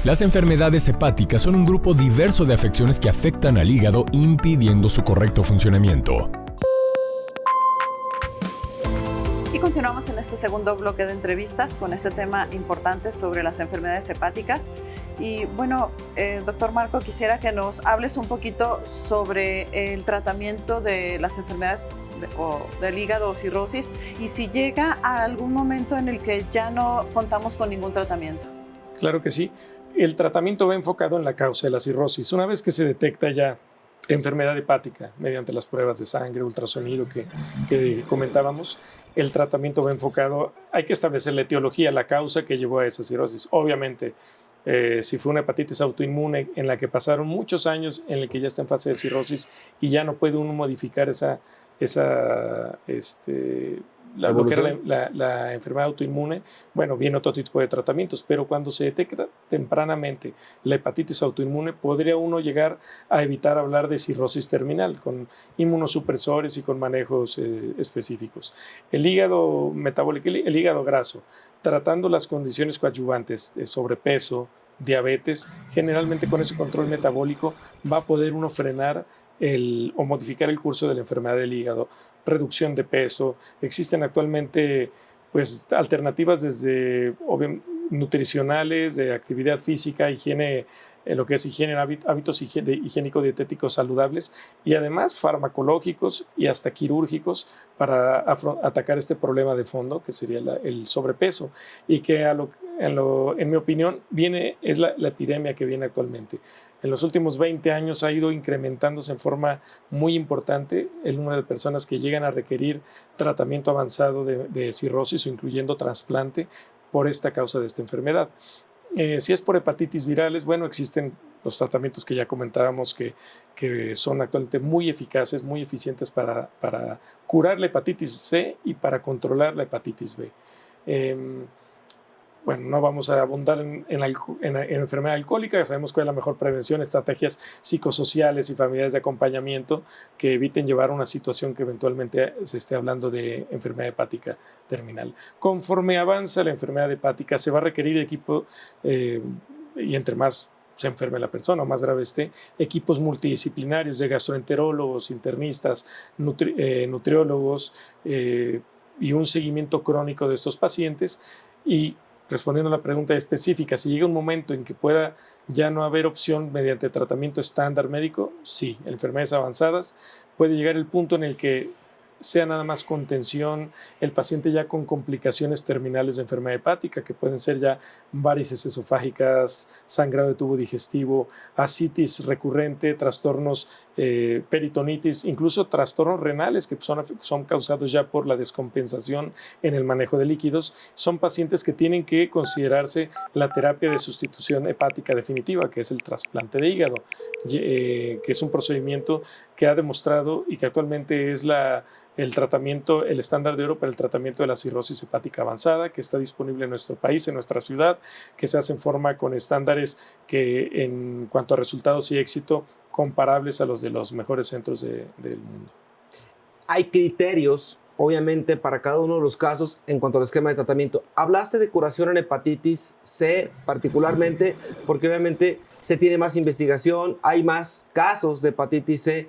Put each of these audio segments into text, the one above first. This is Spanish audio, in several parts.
Las enfermedades hepáticas son un grupo diverso de afecciones que afectan al hígado, impidiendo su correcto funcionamiento. Y continuamos en este segundo bloque de entrevistas con este tema importante sobre las enfermedades hepáticas. Y bueno, doctor Marco, quisiera que nos hables un poquito sobre el tratamiento de las enfermedades del hígado o cirrosis y si llega a algún momento en el que ya no contamos con ningún tratamiento. Claro que sí. El tratamiento va enfocado en la causa de la cirrosis. Una vez que se detecta ya enfermedad hepática mediante las pruebas de sangre, ultrasonido que comentábamos, el tratamiento va enfocado, hay que establecer la etiología, la causa que llevó a esa cirrosis. Obviamente, si fue una hepatitis autoinmune en la que pasaron muchos años en el que ya está en fase de cirrosis y ya no puede uno modificar lo que era la enfermedad autoinmune, bueno, viene otro tipo de tratamientos, pero cuando se detecta tempranamente la hepatitis autoinmune, podría uno llegar a evitar hablar de cirrosis terminal con inmunosupresores y con manejos específicos. El hígado metabólico, el hígado graso, tratando las condiciones coadyuvantes de sobrepeso, diabetes, generalmente con ese control metabólico va a poder uno frenar o modificar el curso de la enfermedad del hígado, reducción de peso. Existen actualmente pues, alternativas desde nutricionales, de actividad física, higiene, lo que es higiene, hábitos higiénico-dietéticos saludables y además farmacológicos y hasta quirúrgicos para atacar este problema de fondo que sería el sobrepeso y que en mi opinión es la epidemia que viene actualmente. En los últimos 20 años ha ido incrementándose en forma muy importante el número de personas que llegan a requerir tratamiento avanzado de cirrosis o incluyendo trasplante por esta causa de esta enfermedad. Si es por hepatitis virales, bueno, existen los tratamientos que ya comentábamos que son actualmente muy eficaces, muy eficientes para curar la hepatitis C y para controlar la hepatitis B. Bueno, no vamos a abundar en enfermedad alcohólica, sabemos cuál es la mejor prevención, estrategias psicosociales y familiares de acompañamiento que eviten llevar a una situación que eventualmente se esté hablando de enfermedad hepática terminal. Conforme avanza la enfermedad hepática, se va a requerir equipo, y entre más se enferme la persona o más grave esté, equipos multidisciplinarios de gastroenterólogos, internistas, nutriólogos y un seguimiento crónico de estos pacientes. Y respondiendo a la pregunta específica, si llega un momento en que pueda ya no haber opción mediante tratamiento estándar médico, sí, en enfermedades avanzadas puede llegar el punto en el que sea nada más contención, el paciente ya con complicaciones terminales de enfermedad hepática, que pueden ser ya varices esofágicas, sangrado de tubo digestivo, ascitis recurrente, trastornos, peritonitis, incluso trastornos renales que son causados ya por la descompensación en el manejo de líquidos. Son pacientes que tienen que considerarse la terapia de sustitución hepática definitiva, que es el trasplante de hígado, que es un procedimiento que ha demostrado y que actualmente es el tratamiento, el estándar de oro para el tratamiento de la cirrosis hepática avanzada, que está disponible en nuestro país, en nuestra ciudad, que se hace en forma con estándares que en cuanto a resultados y éxito comparables a los de los mejores centros del mundo. Hay criterios, obviamente, para cada uno de los casos en cuanto al esquema de tratamiento. Hablaste de curación en hepatitis C particularmente, porque obviamente se tiene más investigación, hay más casos de hepatitis C.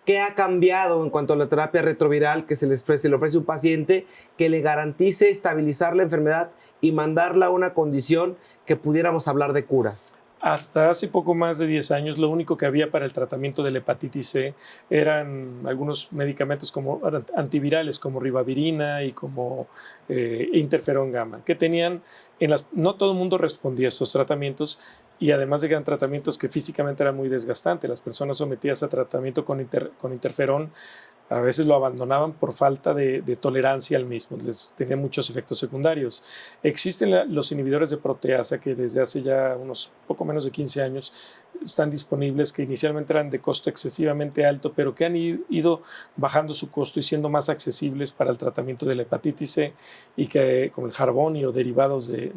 ¿Qué ha cambiado en cuanto a la terapia retroviral que se le ofrece a un paciente que le garantice estabilizar la enfermedad y mandarla a una condición que pudiéramos hablar de cura? Hasta hace poco más de 10 años, lo único que había para el tratamiento de la hepatitis C eran algunos medicamentos como antivirales, como ribavirina y como interferón gamma, que tenían, no todo el mundo respondía a estos tratamientos y además de que eran tratamientos que físicamente eran muy desgastantes. Las personas sometidas a tratamiento con interferón a veces lo abandonaban por falta de tolerancia al mismo, les tenía muchos efectos secundarios. Existen los inhibidores de proteasa que desde hace ya unos poco menos de 15 años están disponibles, que inicialmente eran de costo excesivamente alto, pero que han ido bajando su costo y siendo más accesibles para el tratamiento de la hepatitis C, y que como el Harvoni o derivados de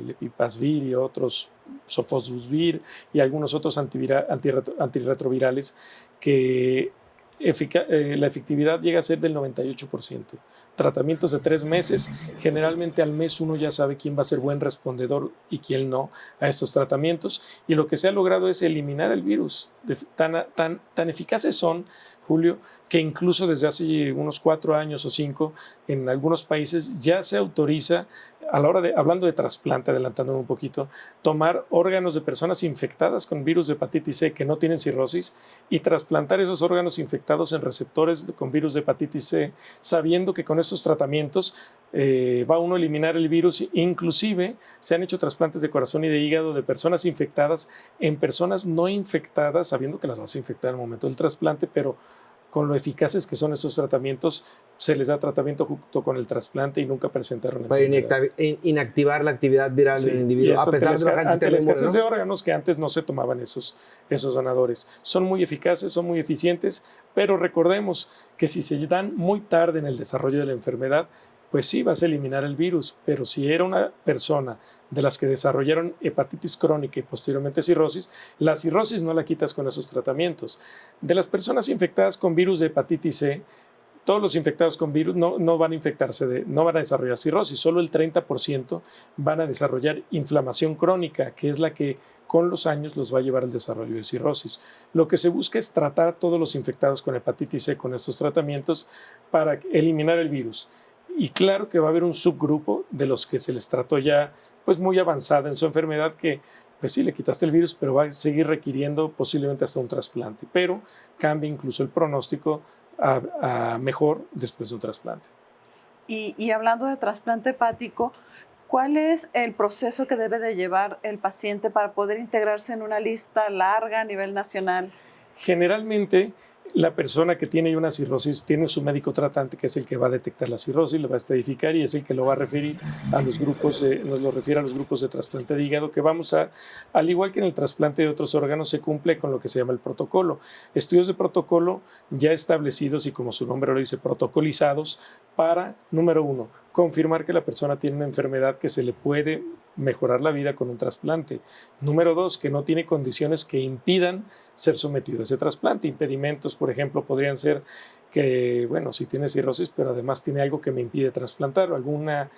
Lepipasvir y otros, Sofosbuvir y algunos otros antirretrovirales que la efectividad llega a ser del 98%. Tratamientos de 3 meses, generalmente al mes uno ya sabe quién va a ser buen respondedor y quién no a estos tratamientos, y lo que se ha logrado es eliminar el virus. Tan eficaces son, Julio, que incluso desde hace unos 4 años o 5, en algunos países ya se autoriza, a la hora de, hablando de trasplante, adelantándome un poquito, tomar órganos de personas infectadas con virus de hepatitis C que no tienen cirrosis y trasplantar esos órganos infectados en receptores con virus de hepatitis C, sabiendo que con estos tratamientos va uno a eliminar el virus. Inclusive se han hecho trasplantes de corazón y de hígado de personas infectadas en personas no infectadas, sabiendo que las vas a infectar en el momento del trasplante, pero con lo eficaces que son estos tratamientos, se les da tratamiento junto con el trasplante y nunca presentaron enfermedad. Para inactivar la actividad viral del individuo, a pesar de la escasez de órganos que antes no se tomaban esos donadores. Son muy eficaces, son muy eficientes, pero recordemos que si se dan muy tarde en el desarrollo de la enfermedad, pues sí vas a eliminar el virus, pero si era una persona de las que desarrollaron hepatitis crónica y posteriormente cirrosis, la cirrosis no la quitas con esos tratamientos. De las personas infectadas con virus de hepatitis C, todos los infectados con virus no van a infectarse, no van a desarrollar cirrosis, solo el 30% van a desarrollar inflamación crónica, que es la que con los años los va a llevar al desarrollo de cirrosis. Lo que se busca es tratar a todos los infectados con hepatitis C con estos tratamientos para eliminar el virus. Y claro que va a haber un subgrupo de los que se les trató ya pues muy avanzada en su enfermedad, que pues sí, le quitaste el virus, pero va a seguir requiriendo posiblemente hasta un trasplante, pero cambia incluso el pronóstico a mejor después de un trasplante. Y hablando de trasplante hepático, ¿cuál es el proceso que debe de llevar el paciente para poder integrarse en una lista larga a nivel nacional? Generalmente, la persona que tiene una cirrosis tiene su médico tratante, que es el que va a detectar la cirrosis, le va a estadificar y es el que lo va a referir a los grupos, nos lo refiere a los grupos de trasplante de hígado, que vamos a, al igual que en el trasplante de otros órganos, se cumple con lo que se llama el protocolo. Estudios de protocolo ya establecidos y, como su nombre lo dice, protocolizados para, número 1, confirmar que la persona tiene una enfermedad que se le puede mejorar la vida con un trasplante. Número 2, que no tiene condiciones que impidan ser sometido a ese trasplante. Impedimentos, por ejemplo, podrían ser que, bueno, si tiene cirrosis, pero además tiene algo que me impide trasplantar, o alguna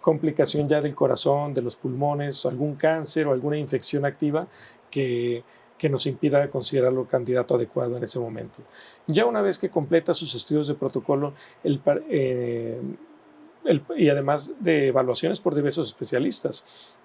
complicación ya del corazón, de los pulmones, o algún cáncer o alguna infección activa que nos impida considerarlo candidato adecuado en ese momento. Ya una vez que completa sus estudios de protocolo, y además de evaluaciones por diversos especialistas.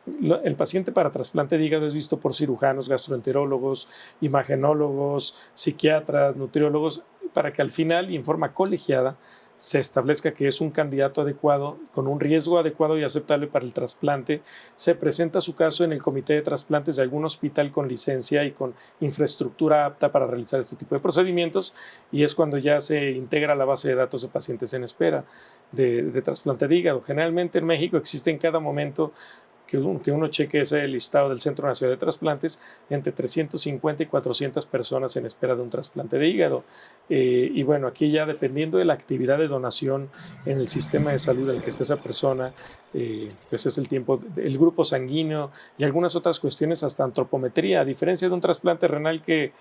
El paciente para trasplante de hígado es visto por cirujanos, gastroenterólogos, imagenólogos, psiquiatras, nutriólogos, para que al final y en forma colegiada se establezca que es un candidato adecuado, con un riesgo adecuado y aceptable para el trasplante. Se presenta su caso en el comité de trasplantes de algún hospital con licencia y con infraestructura apta para realizar este tipo de procedimientos, y es cuando ya se integra la base de datos de pacientes en espera de trasplante de hígado. Generalmente en México existe en cada momento que uno cheque ese listado del Centro Nacional de Trasplantes, entre 350 y 400 personas en espera de un trasplante de hígado. Y bueno, aquí ya dependiendo de la actividad de donación en el sistema de salud en el que esté esa persona, pues es el tiempo, el grupo sanguíneo y algunas otras cuestiones, hasta antropometría, a diferencia de un trasplante renal que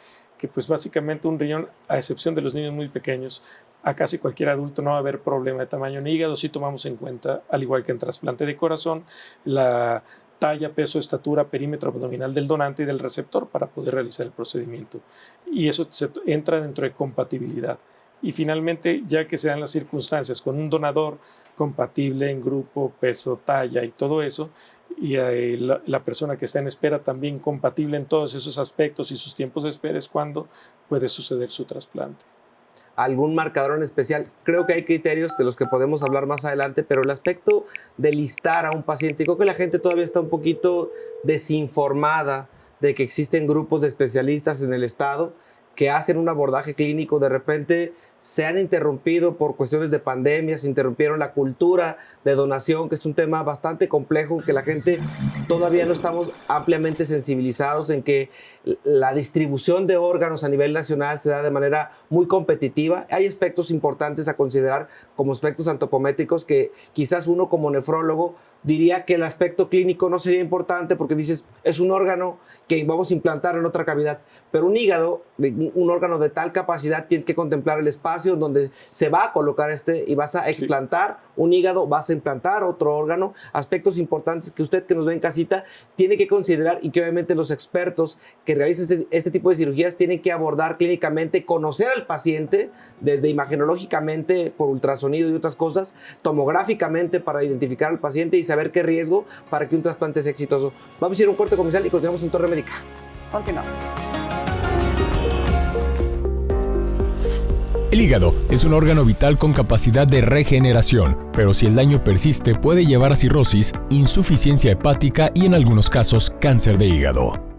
pues básicamente un riñón, a excepción de los niños muy pequeños, a casi cualquier adulto no va a haber problema de tamaño en hígado si tomamos en cuenta, al igual que en trasplante de corazón, la talla, peso, estatura, perímetro abdominal del donante y del receptor para poder realizar el procedimiento. Y eso entra dentro de compatibilidad. Y finalmente, ya que se dan las circunstancias con un donador compatible en grupo, peso, talla y todo eso, y la persona que está en espera también compatible en todos esos aspectos y sus tiempos de espera, es cuando puede suceder su trasplante. ¿Algún marcador en especial? Creo que hay criterios de los que podemos hablar más adelante, pero el aspecto de listar a un paciente, creo que la gente todavía está un poquito desinformada de que existen grupos de especialistas en el estado que hacen un abordaje clínico. De repente se han interrumpido por cuestiones de pandemia, se interrumpieron la cultura de donación, que es un tema bastante complejo, que la gente todavía no estamos ampliamente sensibilizados en que la distribución de órganos a nivel nacional se da de manera muy competitiva. Hay aspectos importantes a considerar como aspectos antropométricos que quizás uno como nefrólogo diría que el aspecto clínico no sería importante porque dices, es un órgano que vamos a implantar en otra cavidad, pero un hígado, un órgano de tal capacidad, tienes que contemplar el espacio donde se va a colocar y vas a explantar un hígado, vas a implantar otro órgano, aspectos importantes que usted que nos ve en casita tiene que considerar y que obviamente los expertos que realizan este tipo de cirugías tienen que abordar clínicamente, conocer al paciente desde imagenológicamente por ultrasonido y otras cosas, tomográficamente para identificar al paciente y saber qué riesgo para que un trasplante sea exitoso. Vamos a ir a un corte comercial y continuamos en Torre Médica. Continuamos. El hígado es un órgano vital con capacidad de regeneración, pero si el daño persiste puede llevar a cirrosis, insuficiencia hepática y en algunos casos cáncer de hígado.